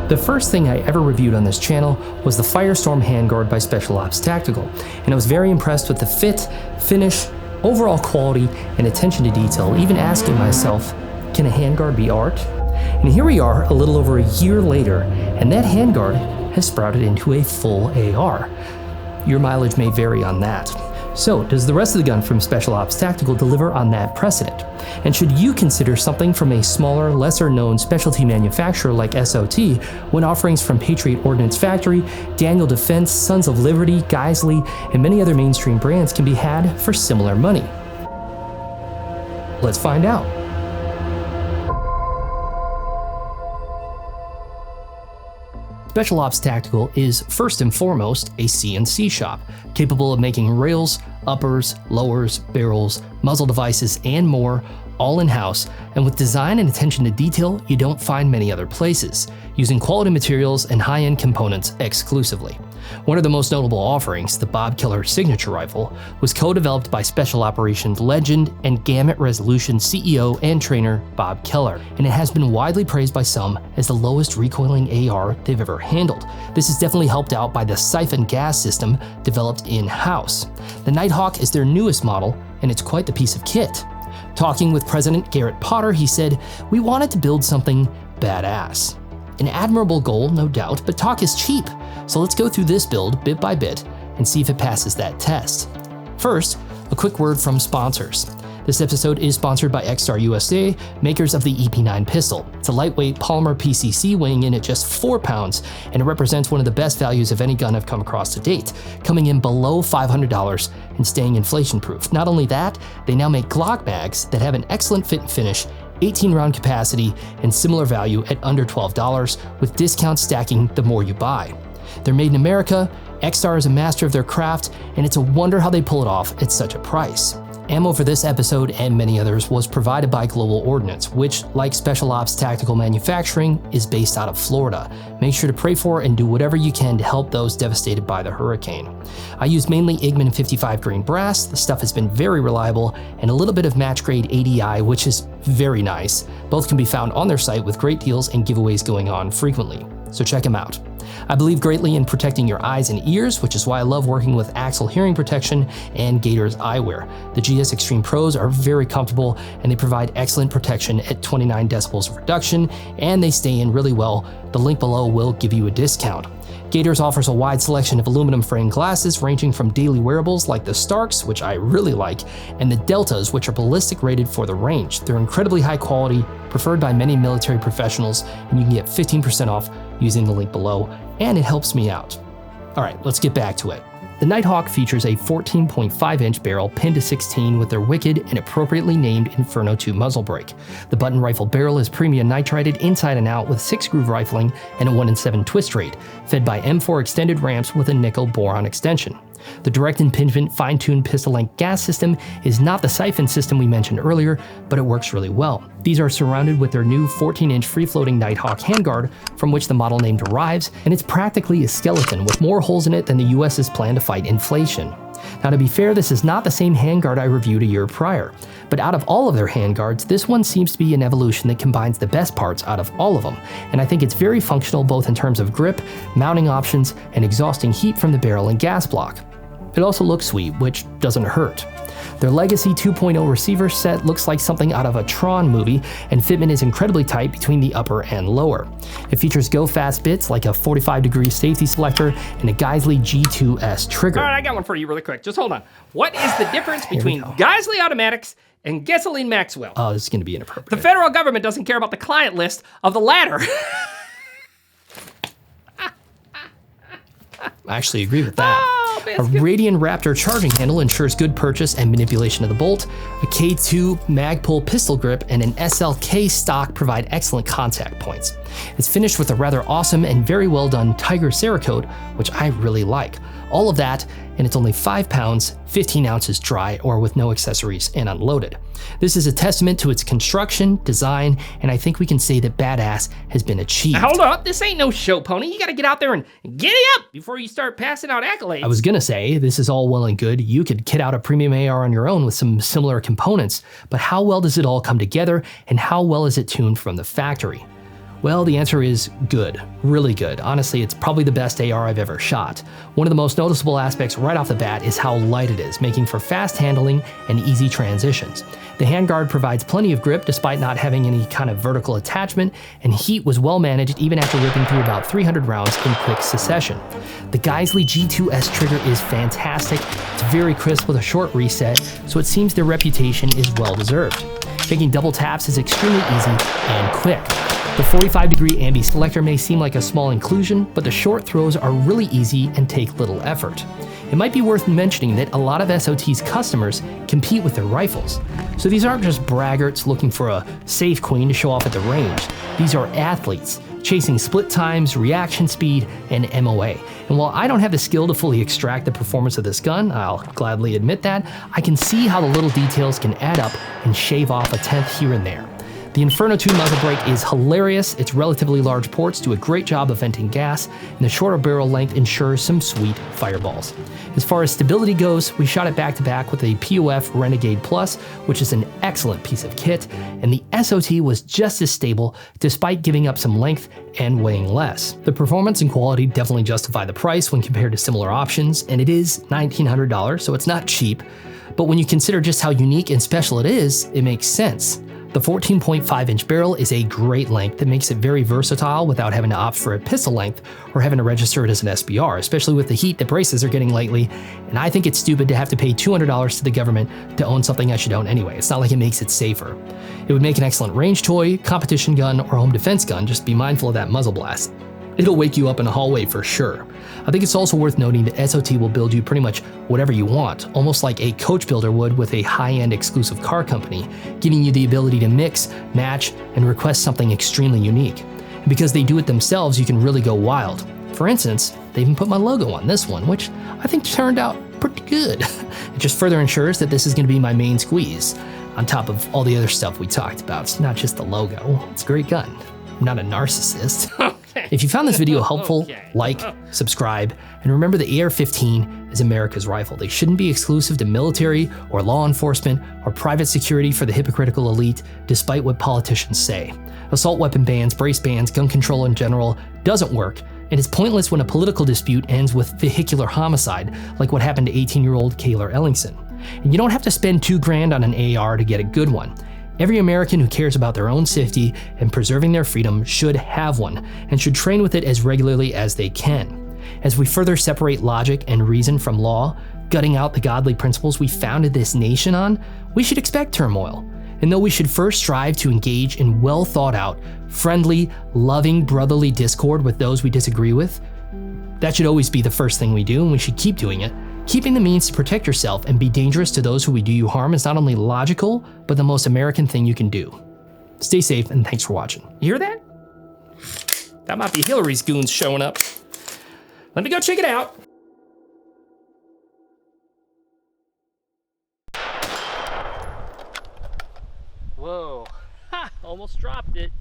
The first thing I ever reviewed on this channel was the Firestorm handguard by Special Ops Tactical, and I was very impressed with the fit, finish, overall quality, and attention to detail, even asking myself, can a handguard be art? And here we are a little over a year later, and that handguard has sprouted into a full AR. Your mileage may vary on that. So, does the rest of the gun from Special Ops Tactical deliver on that precedent? And should you consider something from a smaller, lesser-known specialty manufacturer like SOT when offerings from Patriot Ordnance Factory, Daniel Defense, Sons of Liberty, Geisley, and many other mainstream brands can be had for similar money? Let's find out. Special Ops Tactical is first and foremost a CNC shop, capable of making rails, uppers, lowers, barrels, muzzle devices, and more, all in-house, and with design and attention to detail you don't find many other places, using quality materials and high-end components exclusively. One of the most notable offerings, the Bob Keller signature rifle, was co-developed by Special Operations legend and Gamut Resolution CEO and trainer Bob Keller, and it has been widely praised by some as the lowest recoiling AR they've ever handled. This is definitely helped out by the siphon gas system developed in-house. The Nighthawk is their newest model, and it's quite the piece of kit. Talking with President Garrett Potter, he said, "We wanted to build something badass." An admirable goal, no doubt, but talk is cheap. So let's go through this build bit by bit and see if it passes that test. First, a quick word from sponsors. This episode is sponsored by X-Star USA, makers of the EP9 pistol. It's a lightweight polymer PCC weighing in at just 4 pounds, and it represents one of the best values of any gun I've come across to date, coming in below $500 and staying inflation-proof. Not only that, they now make Glock mags that have an excellent fit and finish, 18-round capacity, and similar value at under $12, with discounts stacking the more you buy. They're made in America, X-Star is a master of their craft, and it's a wonder how they pull it off at such a price. Ammo for this episode and many others was provided by Global Ordnance, which, like Special Ops Tactical Manufacturing, is based out of Florida. Make sure to pray for and do whatever you can to help those devastated by the hurricane. I use mainly Igman 55 grain brass. The stuff has been very reliable, and a little bit of match grade ADI, which is very nice. Both can be found on their site with great deals and giveaways going on frequently, so check them out. I believe greatly in protecting your eyes and ears, which is why I love working with Axle Hearing Protection and Gators Eyewear. The GS Extreme Pros are very comfortable, and they provide excellent protection at 29 decibels of reduction, and they stay in really well. The link below will give you a discount. Gators offers a wide selection of aluminum frame glasses ranging from daily wearables like the Starks, which I really like, and the Deltas, which are ballistic rated for the range. They're incredibly high quality, preferred by many military professionals, and you can get 15% off using the link below, and it helps me out. All right, let's get back to it. The Nighthawk features a 14.5-inch barrel pinned to 16 with their wicked and appropriately named Inferno 2 muzzle brake. The button rifle barrel is premium nitrided inside and out with 6-groove rifling and a 1-in-7 twist rate, fed by M4 extended ramps with a nickel boron extension. The direct impingement fine-tuned pistol-length gas system is not the siphon system we mentioned earlier, but it works really well. These are surrounded with their new 14-inch free-floating Nighthawk handguard, from which the model name derives, and it's practically a skeleton with more holes in it than the US's plan to fight inflation. Now, to be fair, this is not the same handguard I reviewed a year prior, but out of all of their handguards, this one seems to be an evolution that combines the best parts out of all of them, and I think it's very functional both in terms of grip, mounting options, and exhausting heat from the barrel and gas block. It also looks sweet, which doesn't hurt. Their Legacy 2.0 receiver set looks like something out of a Tron movie, and fitment is incredibly tight between the upper and lower. It features go-fast bits like a 45-degree safety selector and a Geisley G2S trigger. All right, I got one for you really quick. Just hold on. What is the difference between Geisley automatics and gasoline Maxwell? Oh, this is going to be inappropriate. The federal government doesn't care about the client list of the latter. I actually agree with that. Oh, a Radian Raptor charging handle ensures good purchase and manipulation of the bolt. A K2 Magpul pistol grip and an SLK stock provide excellent contact points. It's finished with a rather awesome and very well done Tiger Cerakote, which I really like. All of that, and it's only 5 pounds, 15 ounces dry or with no accessories and unloaded. This is a testament to its construction, design, and I think we can say that badass has been achieved. Now, hold up, this ain't no show pony. You gotta get out there and giddy up before you start passing out accolades. I was gonna say, this is all well and good. You could kit out a premium AR on your own with some similar components, but how well does it all come together, and how well is it tuned from the factory? Well, the answer is good, really good. Honestly, it's probably the best AR I've ever shot. One of the most noticeable aspects right off the bat is how light it is, making for fast handling and easy transitions. The handguard provides plenty of grip despite not having any kind of vertical attachment, and heat was well managed even after ripping through about 300 rounds in quick succession. The Geissele G2S trigger is fantastic. It's very crisp with a short reset, so it seems their reputation is well deserved. Taking double taps is extremely easy and quick. The 45-degree ambi selector may seem like a small inclusion, but the short throws are really easy and take little effort. It might be worth mentioning that a lot of SOT's customers compete with their rifles. So these aren't just braggarts looking for a safe queen to show off at the range. These are athletes chasing split times, reaction speed, and MOA. And while I don't have the skill to fully extract the performance of this gun, I'll gladly admit that, I can see how the little details can add up and shave off a tenth here and there. The Inferno 2 muzzle brake is hilarious. Its relatively large ports do a great job of venting gas, and the shorter barrel length ensures some sweet fireballs. As far as stability goes, we shot it back to back with a POF Renegade Plus, which is an excellent piece of kit, and the SOT was just as stable despite giving up some length and weighing less. The performance and quality definitely justify the price when compared to similar options, and it is $1,900, so it's not cheap, but when you consider just how unique and special it is, it makes sense. The 14.5-inch barrel is a great length that makes it very versatile without having to opt for a pistol length or having to register it as an SBR, especially with the heat that braces are getting lately, and I think it's stupid to have to pay $200 to the government to own something I should own anyway. It's not like it makes it safer. It would make an excellent range toy, competition gun, or home defense gun, just be mindful of that muzzle blast. It'll wake you up in a hallway for sure. I think it's also worth noting that SOT will build you pretty much whatever you want, almost like a coach builder would with a high-end exclusive car company, giving you the ability to mix, match, and request something extremely unique. And because they do it themselves, you can really go wild. For instance, they even put my logo on this one, which I think turned out pretty good. It just further ensures that this is going to be my main squeeze, on top of all the other stuff we talked about. It's not just the logo, it's a great gun. I'm not a narcissist. If you found this video helpful, like, subscribe, and remember the AR-15 is America's rifle. They shouldn't be exclusive to military or law enforcement or private security for the hypocritical elite, despite what politicians say. Assault weapon bans, brace bans, gun control in general doesn't work, and it's pointless when a political dispute ends with vehicular homicide, like what happened to 18-year-old Kayla Ellingson. And you don't have to spend $2 grand on an AR to get a good one. Every American who cares about their own safety and preserving their freedom should have one, and should train with it as regularly as they can. As we further separate logic and reason from law, gutting out the godly principles we founded this nation on, we should expect turmoil. And though we should first strive to engage in well thought out, friendly, loving, brotherly discord with those we disagree with, that should always be the first thing we do, and we should keep doing it. Keeping the means to protect yourself and be dangerous to those who would do you harm is not only logical, but the most American thing you can do. Stay safe, and thanks for watching. You hear that? That might be Hillary's goons showing up. Let me go check it out. Whoa, ha, almost dropped it.